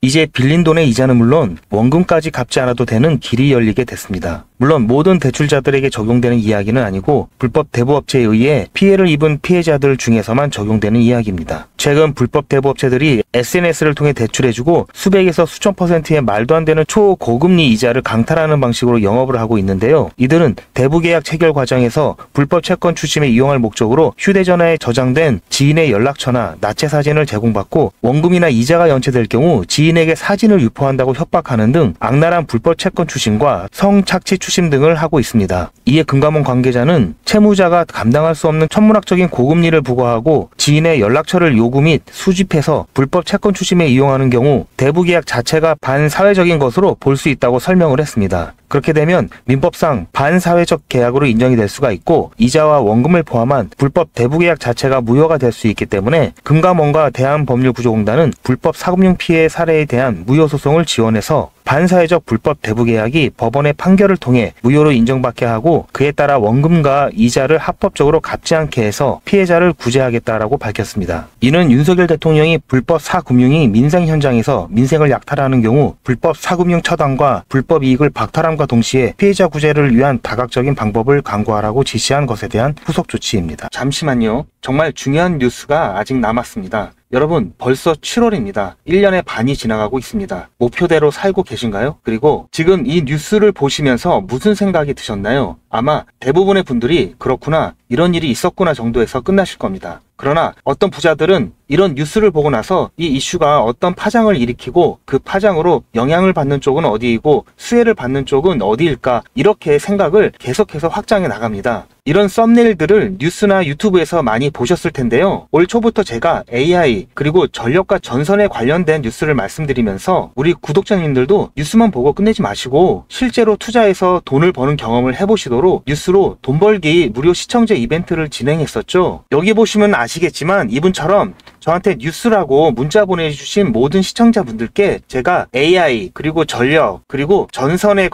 이제 빌린 돈의 이자는 물론 원금까지 갚지 않아도 되는 길이 열리게 됐습니다. 물론 모든 대출자들에게 적용되는 이야기는 아니고 불법 대부업체에 의해 피해를 입은 피해자들 중에서만 적용되는 이야기입니다. 최근 불법 대부업체들이 SNS를 통해 대출해주고 수백에서 수천 %의 말도 안 되는 초고금리 이자를 강탈하는 방식으로 영업을 하고 있는데요. 이들은 대부계약 체결 과정에서 불법 채권 추심에 이용할 목적으로 휴대전화에 저장된 지인의 연락처나 나체 사진을 제공받고 원금이나 이자가 연체될 경우 지인에게 사진을 유포한다고 협박하는 등 악랄한 불법 채권 추심과 성착취 추심 등을 하고 있습니다. 이에 금감원 관계자는 채무자가 감당할 수 없는 천문학적인 고금리를 부과하고 지인의 연락처를 요구 및 수집해서 불법 채권 추심에 이용하는 경우 대부계약 자체가 반사회적인 것으로 볼 수 있다고 설명을 했습니다. 그렇게 되면 민법상 반사회적 계약으로 인정이 될 수가 있고 이자와 원금을 포함한 불법 대부계약 자체가 무효가 될 수 있기 때문에 금감원과 대한법률구조공단은 불법 사금융 피해 사례에 대한 무효소송을 지원해서 반사회적 불법 대부계약이 법원의 판결을 통해 무효로 인정받게 하고 그에 따라 원금과 이자를 합법적으로 갚지 않게 해서 피해자를 구제하겠다라고 밝혔습니다. 이는 윤석열 대통령이 불법 사금융이 민생 현장에서 민생을 약탈하는 경우 불법 사금융 처단과 불법 이익을 박탈함과 동시에 피해자 구제를 위한 다각적인 방법을 강구하라고 지시한 것에 대한 후속 조치입니다. 잠시만요. 정말 중요한 뉴스가 아직 남았습니다. 여러분, 벌써 7월입니다. 1년의 반이 지나가고 있습니다. 목표대로 살고 계신가요? 그리고 지금 이 뉴스를 보시면서 무슨 생각이 드셨나요? 아마 대부분의 분들이 그렇구나, 이런 일이 있었구나 정도에서 끝나실 겁니다. 그러나 어떤 부자들은 이런 뉴스를 보고 나서 이 이슈가 어떤 파장을 일으키고 그 파장으로 영향을 받는 쪽은 어디이고 수혜를 받는 쪽은 어디일까, 이렇게 생각을 계속해서 확장해 나갑니다. 이런 썸네일들을 뉴스나 유튜브에서 많이 보셨을 텐데요. 올 초부터 제가 AI 그리고 전력과 전선에 관련된 뉴스를 말씀드리면서 우리 구독자님들도 뉴스만 보고 끝내지 마시고 실제로 투자해서 돈을 버는 경험을 해보시도록 뉴스로 돈 벌기 무료 시청제 이벤트를 진행했었죠. 여기 보시면 아시겠지만 이분처럼 저한테 뉴스라고 문자 보내주신 모든 시청자분들께 제가 AI 그리고 전력 그리고 전선에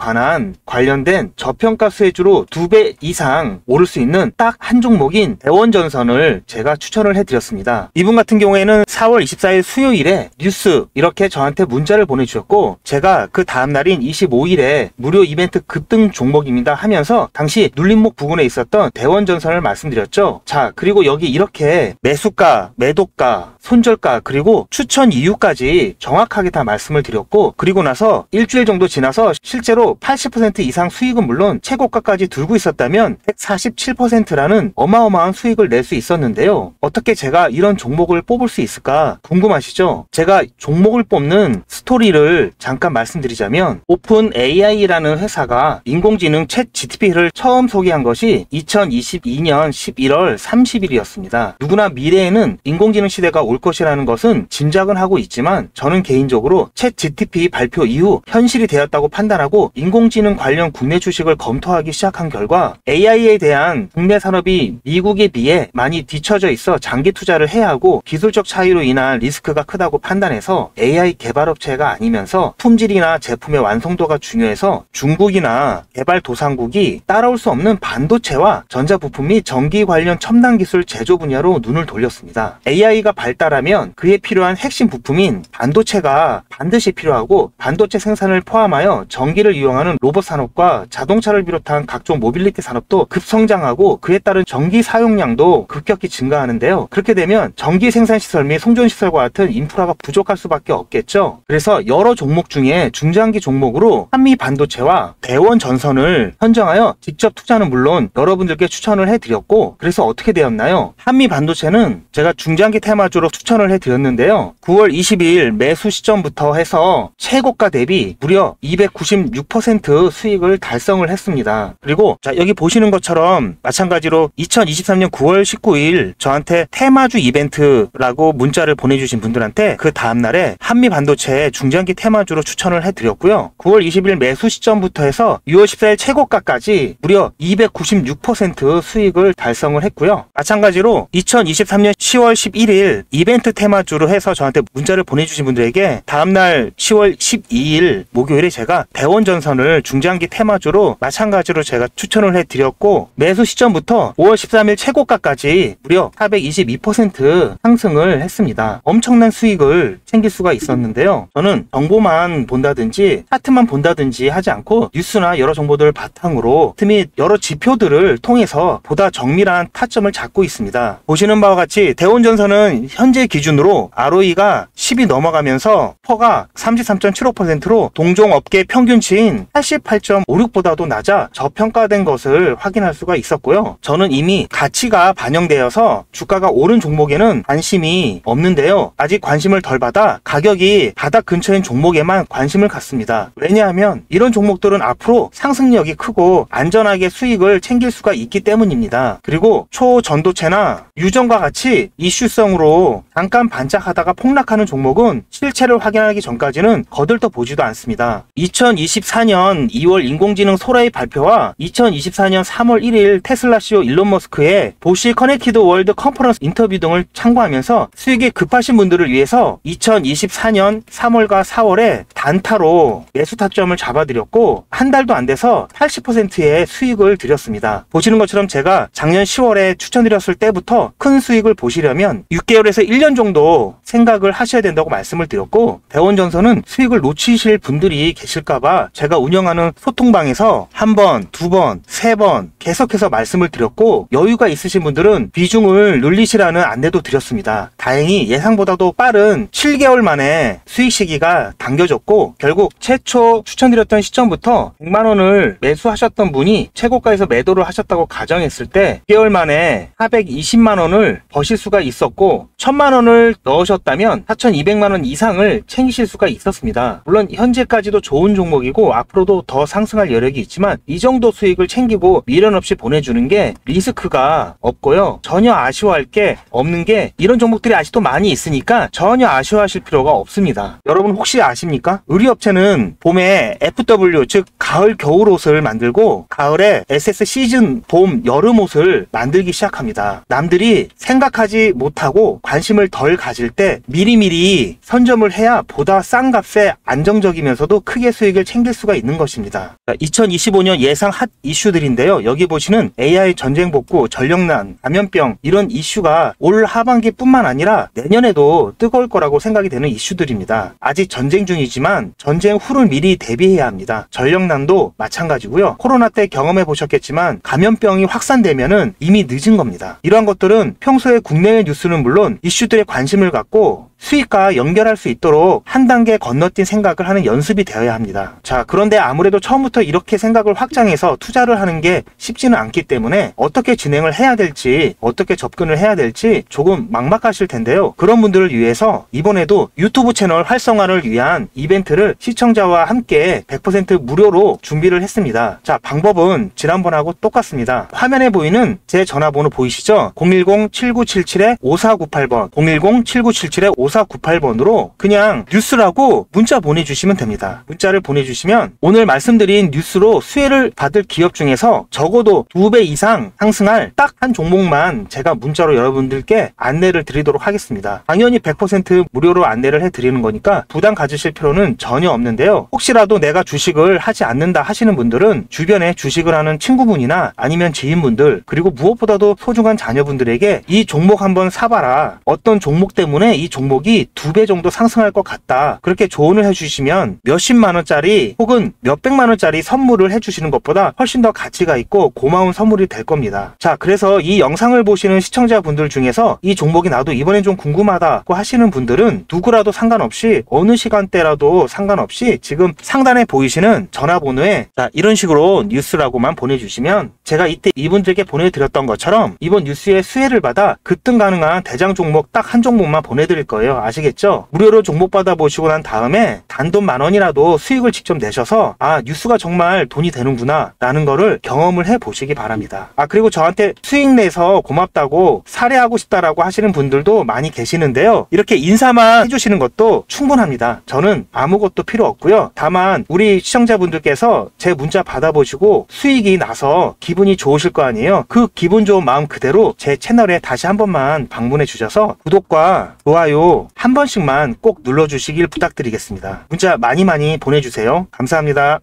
관련된 저평가 수혜주로 2배 이상 오를 수 있는 딱 한 종목인 대원전선을 제가 추천을 해드렸습니다. 이분 같은 경우에는 4월 24일 수요일에 뉴스 이렇게 저한테 문자를 보내주셨고 제가 그 다음날인 25일에 무료 이벤트 급등 종목입니다 하면서 당시 눌림목 부근에 있었던 대원전선을 말씀드렸죠. 자, 그리고 여기 이렇게 매수가, 매도가, 손절가 그리고 추천 이유까지 정확하게 다 말씀을 드렸고 그리고 나서 일주일 정도 지나서 실제로 80% 이상 수익은 물론 최고가까지 들고 있었다면 147%라는 어마어마한 수익을 낼 수 있었는데요. 어떻게 제가 이런 종목을 뽑을 수 있을까 궁금하시죠? 제가 종목을 뽑는 스토리를 잠깐 말씀드리자면 오픈 AI라는 회사가 인공지능 챗 GTP를 처음 소개한 것이 2022년 11월 30일이었습니다. 누구나 미래에는 인공지능 시대가 올 것이라는 것은 짐작은 하고 있지만 저는 개인적으로 챗 GTP 발표 이후 현실이 되었다고 판단하고 인공지능 관련 국내 주식을 검토하기 시작한 결과 AI에 대한 국내 산업이 미국에 비해 많이 뒤처져 있어 장기 투자를 해야 하고 기술적 차이로 인한 리스크가 크다고 판단해서 AI 개발업체가 아니면서 품질이나 제품의 완성도가 중요해서 중국이나 개발도상국이 따라올 수 없는 반도체와 전자부품 및 전기 관련 첨단 기술 제조 분야로 눈을 돌렸습니다. AI가 발달하면 그에 필요한 핵심 부품인 반도체가 반드시 필요하고 반도체 생산을 포함하여 전기를 이용하는 로봇 산업과 자동차를 비롯한 각종 모빌리티 산업도 급성장하고 그에 따른 전기 사용량도 급격히 증가하는데요. 그렇게 되면 전기 생산 시설 및 송전 시설과 같은 인프라가 부족할 수밖에 없겠죠. 그래서 여러 종목 중에 중장기 종목으로 한미 반도체와 대원 전선을 선정하여 직접 투자는 물론 여러분들께 추천을 해드렸고 그래서 어떻게 되었나요? 한미 반도체는 제가 중장기 테마주로 추천을 해드렸는데요. 9월 22일 매수 시점부터 해서 최고가 대비 무려 296% 수익을 달성을 했습니다. 그리고 자, 여기 보시는 것처럼 마찬가지로 2023년 9월 19일 저한테 테마주 이벤트라고 문자를 보내주신 분들한테 그 다음날에 한미 반도체 중장기 테마주로 추천을 해드렸고요. 9월 20일 매수 시점부터 해서 6월 14일 최고가까지 무려 296% 수익을 달성을 했고요. 마찬가지로 2023년 10월 11일 10일 이벤트 테마주로 해서 저한테 문자를 보내주신 분들에게 다음날 10월 12일 목요일에 제가 대원전선을 중장기 테마주로 마찬가지로 제가 추천을 해드렸고, 매수 시점부터 5월 13일 최고가까지 무려 422% 상승을 했습니다. 엄청난 수익을 챙길 수가 있었는데요. 저는 정보만 본다든지 차트만 본다든지 하지 않고 뉴스나 여러 정보들을 바탕으로 및 여러 지표들을 통해서 보다 정밀한 타점을 잡고 있습니다. 보시는 바와 같이 대원전선은 현재 기준으로 ROE가 10이 넘어가면서 퍼가 33.75%로 동종업계 평균치인 88.56보다도 낮아 저평가된 것을 확인할 수가 있었고요. 저는 이미 가치가 반영되어서 주가가 오른 종목에는 관심이 없는데요. 아직 관심을 덜 받아 가격이 바닥 근처인 종목에만 관심을 갖습니다. 왜냐하면 이런 종목들은 앞으로 상승력이 크고 안전하게 수익을 챙길 수가 있기 때문입니다. 그리고 초전도체나 유전과 같이 이슈성으로 잠깐 반짝하다가 폭락하는 종목은 실체를 확인하기 전까지는 거들떠 보지도 않습니다. 2024년 2월 인공지능 소라의 발표와 2024년 3월 1일 테슬라 CEO 일론 머스크의 보시 커넥티드 월드 컨퍼런스 인터뷰 등을 참고하면서 수익이 급하신 분들을 위해서 2024년 3월과 4월에 단타로 매수 타점을 잡아드렸고, 한 달도 안 돼서 80%의 수익을 드렸습니다. 보시는 것처럼 제가 작년 10월에 추천드렸을 때부터 큰 수익을 보시려면 6개월에서 1년 정도 생각을 하셔야 된다고 말씀을 드렸고, 대원전선은 수익을 놓치실 분들이 계실까봐 제가 운영하는 소통방에서 한 번, 두 번, 세 번 계속해서 말씀을 드렸고, 여유가 있으신 분들은 비중을 늘리시라는 안내도 드렸습니다. 다행히 예상보다도 빠른 7개월 만에 수익 시기가 당겨졌고, 결국 최초 추천드렸던 시점부터 100만원을 매수하셨던 분이 최고가에서 매도를 하셨다고 가정했을 때 6개월 만에 420만원을 버실 수가 있었고, 1000만원을 넣으셨다면 4200만원 이상을 챙기실 수가 있었습니다. 물론 현재까지도 좋은 종목이고 앞으로도 더 상승할 여력이 있지만 이 정도 수익을 챙기고 미련 없이 보내주는 게 리스크가 없고요. 전혀 아쉬워할 게 없는 게, 이런 종목들이 아직도 많이 있으니까 전혀 아쉬워하실 필요가 없습니다. 여러분 혹시 아십니까? 의류업체는 봄에 FW, 즉 가을 겨울 옷을 만들고 가을에 SS 시즌 봄 여름 옷을 만들기 시작합니다. 남들이 생각하지 못하고 관심을 덜 가질 때 미리미리 선점을 해야 보다 싼 값에 안정적이면서도 크게 수익을 챙길 수가 있는 것입니다. 2025년 예상 핫 이슈들인데요. 여기 보시는 AI 전쟁 복구, 전력난, 감염병, 이런 이슈가 올 하반기뿐만 아니라 내년에도 뜨거울 거라고 생각이 되는 이슈들입니다. 아직 전쟁 중이지만 전쟁 후를 미리 대비해야 합니다. 전력난도 마찬가지고요. 코로나 때 경험해 보셨겠지만 감염병이 확산되면은 이미 늦은 겁니다. 이러한 것들은 평소에 국내외 뉴스는 물론 이슈들에 관심을 갖고 수익과 연결할 수 있도록 한 단계 건너뛴 생각을 하는 연습이 되어야 합니다. 자, 그런데 아무래도 처음부터 이렇게 생각을 확장해서 투자를 하는 게 쉽지는 않기 때문에 어떻게 진행을 해야 될지, 어떻게 접근을 해야 될지 조금 막막하실 텐데요. 그런 분들을 위해서 이번에도 유튜브 채널 활성화를 위한 이벤트를 시청자와 함께 100% 무료로 준비를 했습니다. 자, 방법은 지난번하고 똑같습니다. 화면에 보이는 제 전화번호 보이시죠? 010-7977-5498번 010-7977-5498번으로 그냥 뉴스라고 문자 보내주시면 됩니다. 문자를 보내주시면 오늘 말씀드린 뉴스로 수혜를 받을 기업 중에서 적어도 2배 이상 상승할 딱 한 종목만 제가 문자로 여러분들께 안내를 드리도록 하겠습니다. 당연히 100% 무료로 안내를 해드리는 거니까 부담 가지실 필요는 전혀 없는데요. 혹시라도 내가 주식을 하지 않는다 하시는 분들은 주변에 주식을 하는 친구분이나 아니면 지인분들, 그리고 무엇보다도 소중한 자녀분들에게 이 종목 한번 사봐라, 어떤 종목 때문에 이 종목이 2배 정도 상승할 것 같다, 그렇게 조언을 해주시면 몇십만원짜리 혹은 몇백만원짜리 선물을 해주시는 것보다 훨씬 더 가치가 있고 고마운 선물이 될 겁니다. 자, 그래서 이 영상을 보시는 시청자분들 중에서 이 종목이 나도 이번엔 좀 궁금하다고 하시는 분들은 누구라도 상관없이, 어느 시간대라도 상관없이 지금 상단에 보이시는 전화번호에 이런 식으로 뉴스라고만 보내주시면 제가 이때 이분들께 보내드렸던 것처럼 이번 뉴스의 수혜를 받아 급등 가능한 대장 종목 딱 한 종목만 보내드릴 거예요. 거예요. 아시겠죠? 무료로 종목 받아보시고 난 다음에 단돈 10,000원이라도 수익을 직접 내셔서 아, 뉴스가 정말 돈이 되는구나 라는 거를 경험을 해보시기 바랍니다. 그리고 저한테 수익 내서 고맙다고 사례하고 싶다라고 하시는 분들도 많이 계시는데요. 이렇게 인사만 해주시는 것도 충분합니다. 저는 아무것도 필요 없고요. 다만 우리 시청자분들께서 제 문자 받아보시고 수익이 나서 기분이 좋으실 거 아니에요. 그 기분 좋은 마음 그대로 제 채널에 다시 한 번만 방문해 주셔서 구독과 좋아요 한 번씩만 꼭 눌러주시길 부탁드리겠습니다. 문자 많이 보내주세요. 감사합니다.